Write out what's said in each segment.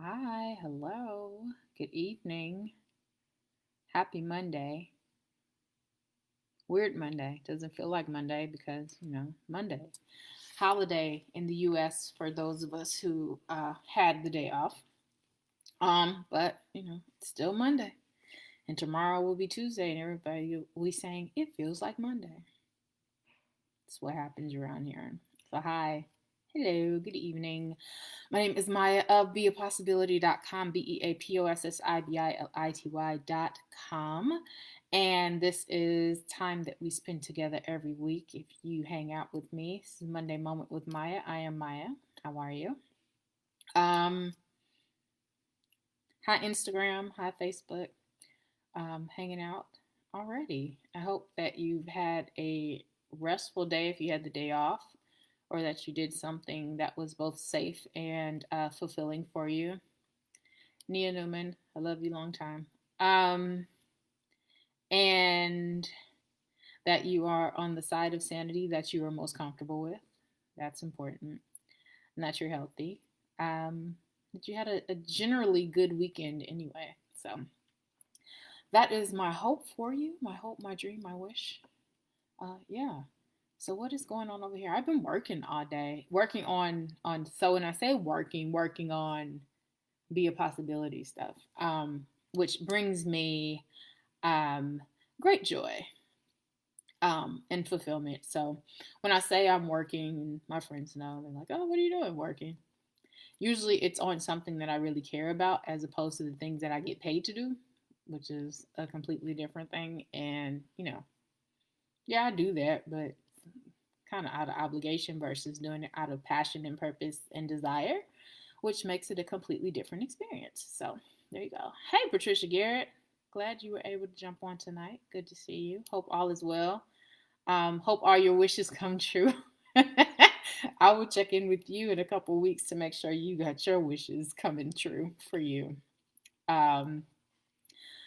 Hi, hello, good evening, happy Monday. Weird Monday. Doesn't feel like Monday because, Monday. Holiday in the US for those of us who had the day off. But, it's still Monday. And tomorrow will be Tuesday, and everybody will be saying, it feels like Monday. That's what happens around here. So, hi. Hello, good evening. My name is Maya of beapossibility.com, beapossibility.com. And this is time that we spend together every week. If you hang out with me, this is Monday Moment with Maya. I am Maya. How are you? Um, Hi, Instagram. Hi, Facebook. Hanging out already. I hope that you've had a restful day if you had the day off, or that you did something that was both safe and fulfilling for you. Nia Newman, I love you long time. Um, and that you are on the side of sanity that you are most comfortable with. That's important. And that you're healthy. That you had a generally good weekend anyway. So that is my hope for you. My hope, my dream, my wish. Yeah. So what is going on over here? I've been working all day, working on. So when I say working on be a possibility stuff, which brings me um, great joy and fulfillment. So when I say I'm working, my friends know, they're like, "Oh, what are you doing working?" Usually it's on something that I really care about, as opposed to the things that I get paid to do, which is a completely different thing. And yeah, I do that, but kind of out of obligation versus doing it out of passion and purpose and desire, which makes it a completely different experience. So there you go. Hey, Patricia Garrett. Glad you were able to jump on tonight. Good to see you. Hope all is well. Hope all your wishes come true. I will check in with you in a couple of weeks to make sure you got your wishes coming true for you. Um,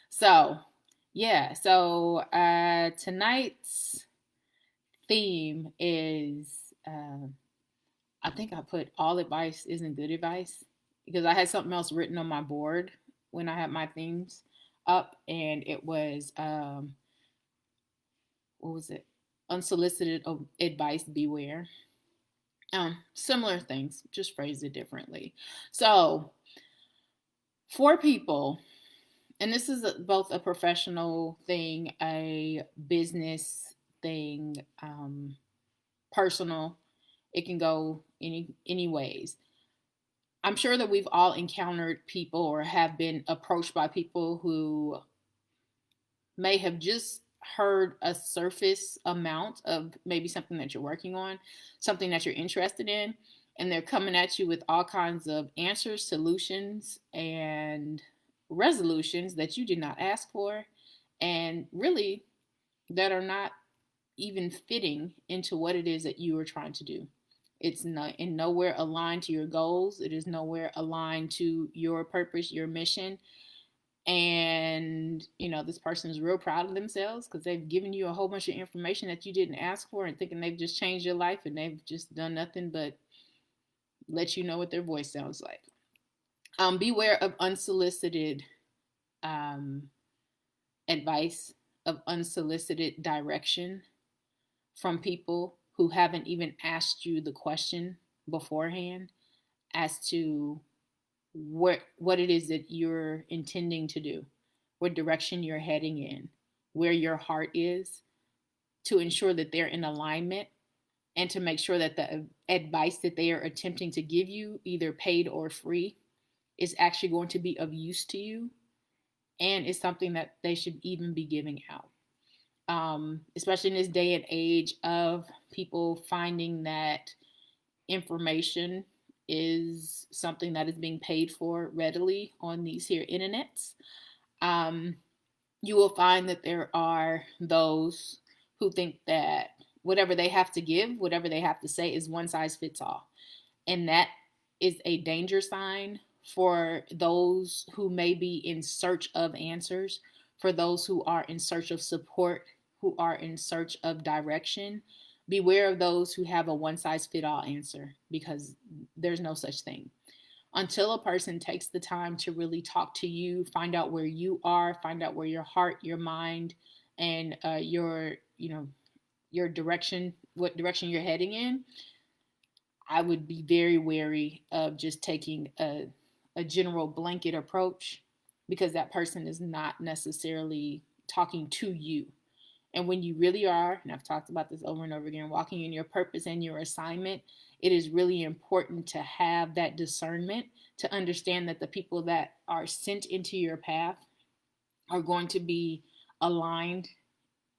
so, yeah. So tonight's theme is I think I put all advice isn't good advice because I had something else written on my board when I had my themes up, and it was what was it? Unsolicited advice, beware. Similar things, just phrase it differently. So, for people, and this is both a professional thing, a business thing, personal. It can go any ways. I'm sure that we've all encountered people or have been approached by people who may have just heard a surface amount of maybe something that you're working on, something that you're interested in, and they're coming at you with all kinds of answers, solutions, and resolutions that you did not ask for, and really that are not even fitting into what it is that you are trying to do. It's not in nowhere aligned to your goals. It is nowhere aligned to your purpose, your mission. And this person is real proud of themselves because they've given you a whole bunch of information that you didn't ask for, and thinking they've just changed your life, and they've just done nothing but let you know what their voice sounds like. Beware of unsolicited um, advice, of unsolicited direction from people who haven't even asked you the question beforehand as to what it is that you're intending to do, what direction you're heading in, where your heart is, to ensure that they're in alignment, and to make sure that the advice that they are attempting to give you, either paid or free, is actually going to be of use to you and is something that they should even be giving out. Especially in this day and age of people finding that information is something that is being paid for readily on these here internets. Um, you will find that there are those who think that whatever they have to give, whatever they have to say, is one size fits all. And that is a danger sign for those who may be in search of answers, for those who are in search of support, who are in search of direction. Beware of those who have a one size fit all answer, because there's no such thing. until a person takes the time to really talk to you, find out where you are, find out where your heart, your mind, and your direction, what direction you're heading in, I would be very wary of just taking a general blanket approach, because that person is not necessarily talking to you. And when you really are, and I've talked about this over and over again, walking in your purpose and your assignment, it is really important to have that discernment to understand that the people that are sent into your path are going to be aligned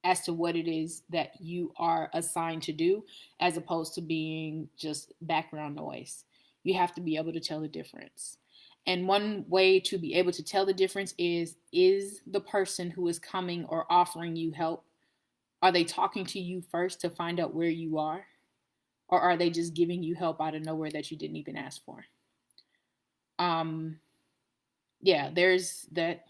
as to what it is that you are assigned to do, as opposed to being just background noise. You have to be able to tell the difference. And one way to be able to tell the difference is the person who is coming or offering you help, are they talking to you first to find out where you are? Or are they just giving you help out of nowhere that you didn't even ask for? Um, yeah, there's that.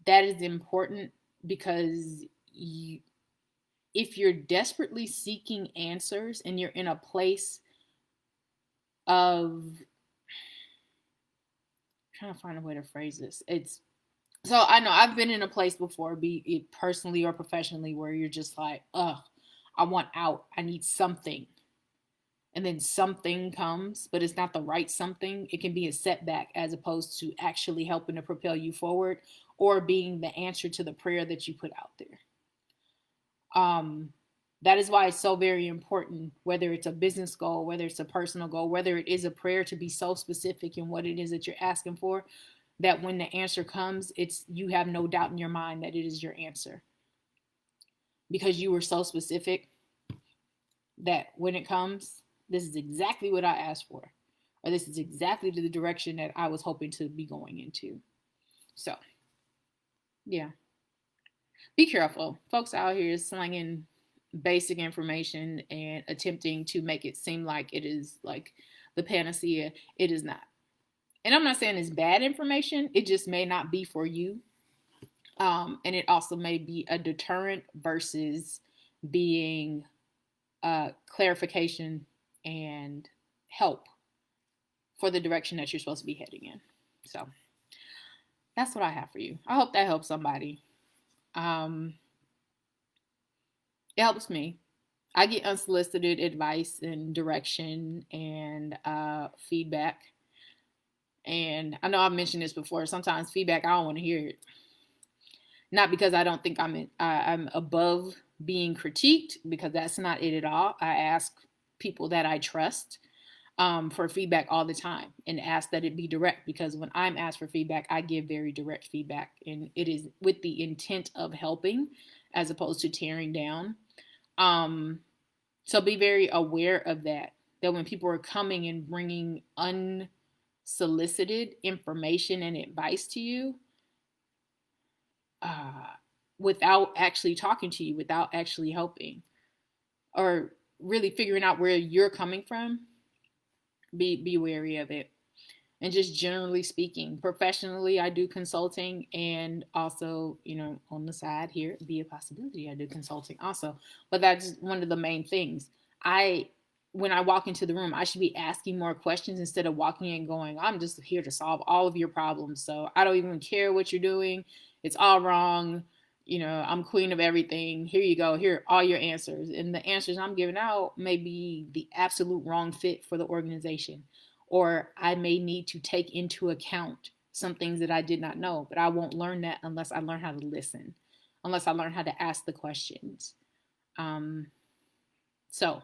That is important, because if you're desperately seeking answers and you're in a place of, I'm trying to find a way to phrase this. So I know I've been in a place before, be it personally or professionally, where you're just like, ugh, I want out. I need something. And then something comes, but it's not the right something. It can be a setback as opposed to actually helping to propel you forward or being the answer to the prayer that you put out there. That is why it's so very important, whether it's a business goal, whether it's a personal goal, whether it is a prayer, to be so specific in what it is that you're asking for, that when the answer comes, you have no doubt in your mind that it is your answer, because you were so specific that when it comes, this is exactly what I asked for, or this is exactly the direction that I was hoping to be going into. So, yeah, be careful. Folks out here slinging basic information and attempting to make it seem like it is like the panacea. It is not. And I'm not saying it's bad information, it just may not be for you. And it also may be a deterrent versus being clarification and help for the direction that you're supposed to be heading in. So that's what I have for you. I hope that helps somebody. It helps me. I get unsolicited advice and direction and feedback. And I know I've mentioned this before. Sometimes feedback, I don't want to hear it. Not because I don't think I'm above being critiqued, because that's not it at all. I ask people that I trust for feedback all the time, and ask that it be direct, because when I'm asked for feedback, I give very direct feedback, and it is with the intent of helping as opposed to tearing down. So be very aware of that when people are coming and bringing unsolicited information and advice to you, without actually talking to you, without actually helping, or really figuring out where you're coming from, be wary of it. And just generally speaking, professionally, I do consulting, and also, on the side here, be a possibility, I do consulting also. But that's one of the main things. When I walk into the room, I should be asking more questions instead of walking in going, I'm just here to solve all of your problems. So I don't even care what you're doing. It's all wrong. I'm queen of everything. Here you go. Here are all your answers. And the answers I'm giving out may be the absolute wrong fit for the organization. Or I may need to take into account some things that I did not know. But I won't learn that unless I learn how to listen, unless I learn how to ask the questions. So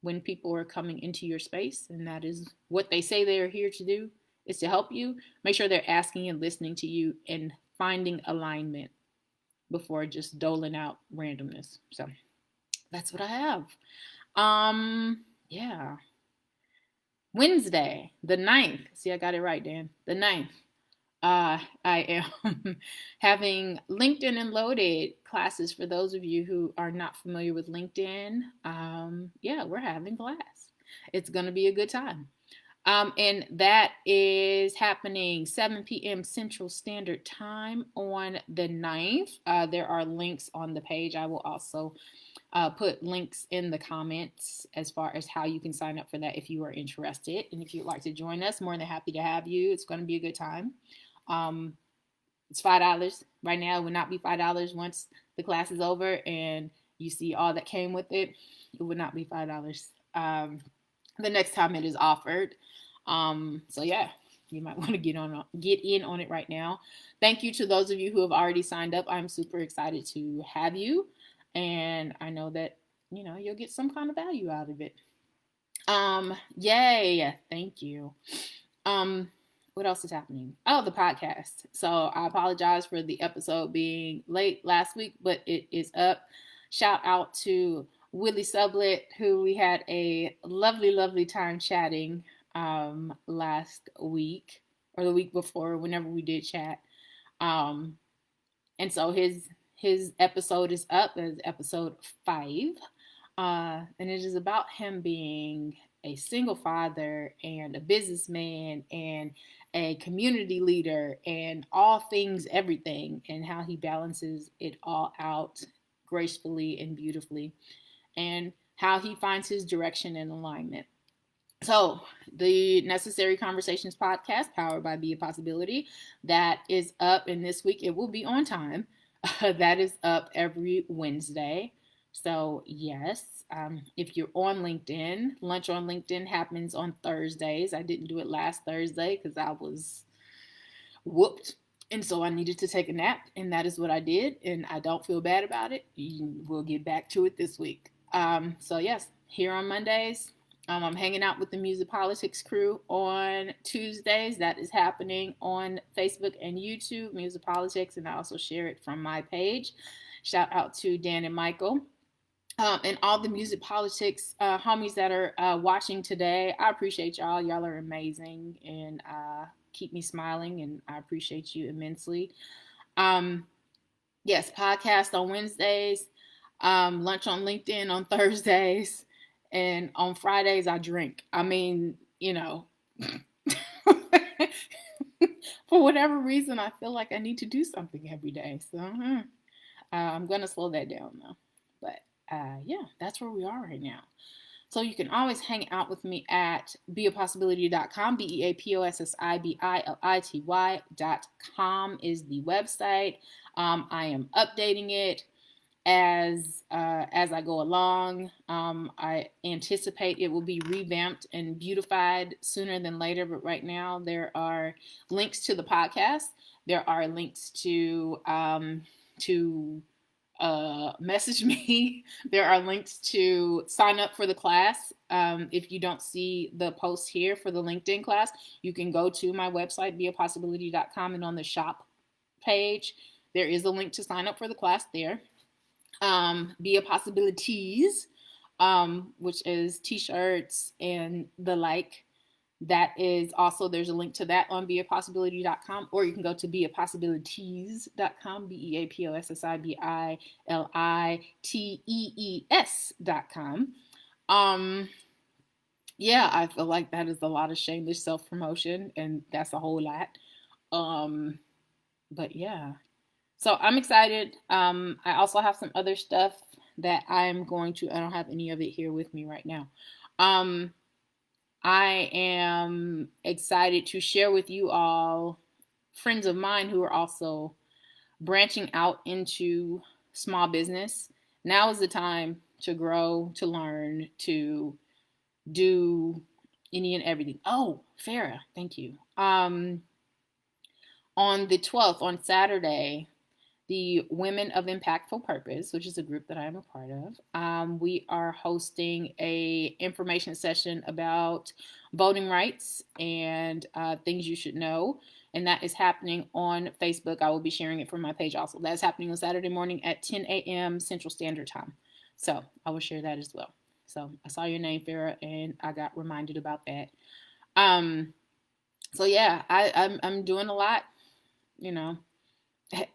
when people are coming into your space, and that is what they say they're here to do, is to help you, make sure they're asking and listening to you and finding alignment before just doling out randomness. So that's what I have. Yeah. Wednesday, the 9th. See, I got it right, Dan. The 9th. I am having LinkedIn and Loaded classes. For those of you who are not familiar with LinkedIn, yeah, we're having class. It's going to be a good time. And that is happening 7 p.m. Central Standard Time on the 9th. There are links on the page. I will also put links in the comments as far as how you can sign up for that if you are interested. And if you'd like to join us, more than happy to have you. It's going to be a good time. Um, it's $5 right now. It would not be $5 once the class is over and you see all that came with it. It would not be $5 the next time it is offered. So yeah, you might want to get in on it right now. Thank you to those of you who have already signed up. I'm super excited to have you, and I know that you'll get some kind of value out of it. Yay! Thank you. What else is happening? Oh, the podcast. So I apologize for the episode being late last week, but it is up. Shout out to Willie Sublet, who we had a lovely, lovely time chatting last week or the week before, whenever we did chat. And so his episode is up as episode 5. And it is about him being a single father and a businessman and a community leader and all things everything, and how he balances it all out gracefully and beautifully, and how he finds his direction and alignment. So, the Necessary Conversations podcast, powered by Be a Possibility, that is up, and this week it will be on time. That is up every Wednesday. So, yes, if you're on LinkedIn, lunch on LinkedIn happens on Thursdays. I didn't do it last Thursday because I was whooped. And so I needed to take a nap, and that is what I did. And I don't feel bad about it. We'll get back to it this week. So, yes, here on Mondays, I'm hanging out with the Music Politics crew on Tuesdays. That is happening on Facebook and YouTube, Music Politics, and I also share it from my page. Shout out to Dan and Michael. And all the Music Politics homies that are watching today. I appreciate y'all. Y'all are amazing and keep me smiling, and I appreciate you immensely. Yes, podcast on Wednesdays, lunch on LinkedIn on Thursdays, and on Fridays I drink. I mean, for whatever reason, I feel like I need to do something every day. So I'm going to slow that down though. But yeah, that's where we are right now. So you can always hang out with me at beapossibility.com. beapossibility.com is the website. I am updating it as I go along. I anticipate it will be revamped and beautified sooner than later, but right now there are links to the podcast. There are links to message me. There are links to sign up for the class. If you don't see the post here for the LinkedIn class, you can go to my website, beapossibility.com, and on the shop page, there is a link to sign up for the class there. Be a Possibilities, which is t-shirts and the like. That is also, there's a link to that on beapossibility.com, or you can go to beapossibilities.com, beapossibilities.com. Yeah, I feel like that is a lot of shameless self-promotion, and that's a whole lot. But yeah, so I'm excited. I also have some other stuff that I don't have any of it here with me right now. I am excited to share with you all friends of mine who are also branching out into small business. Now is the time to grow, to learn, to do any and everything. Oh, Farah, thank you. On the 12th, on Saturday, the Women of Impactful Purpose, which is a group that I am a part of, we are hosting a information session about voting rights and things you should know. And that is happening on Facebook. I will be sharing it from my page also. That's happening on Saturday morning at 10 a.m. Central Standard Time. So I will share that as well. So I saw your name, Farah, and I got reminded about that. So yeah, I'm doing a lot,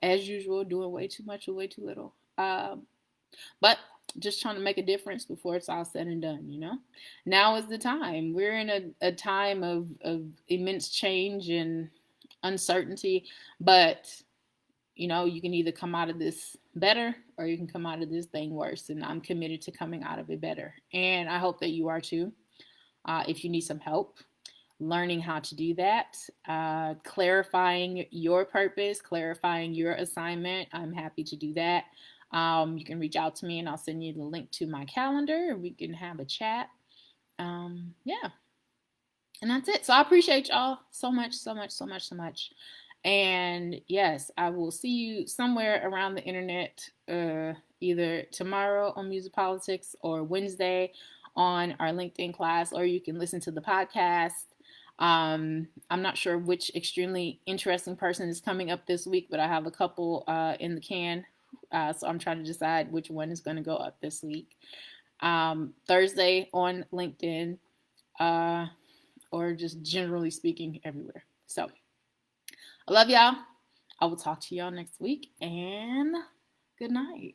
as usual, doing way too much or way too little. But just trying to make a difference before it's all said and done, you know? Now is the time. We're in a time of immense change and uncertainty, but you know, you can either come out of this better or you can come out of this thing worse. And I'm committed to coming out of it better. And I hope that you are too. If you need some help learning how to do that, clarifying your purpose, clarifying your assignment, I'm happy to do that. You can reach out to me and I'll send you the link to my calendar and we can have a chat. Yeah. And that's it. So I appreciate y'all so much, so much, so much, so much. And yes, I will see you somewhere around the internet, either tomorrow on Music Politics or Wednesday on our LinkedIn class, or you can listen to the podcast. I'm not sure which extremely interesting person is coming up this week, but I have a couple in the can. So I'm trying to decide which one is going to go up this week. Thursday on LinkedIn, or just generally speaking everywhere. So I love y'all. I will talk to y'all next week, and good night.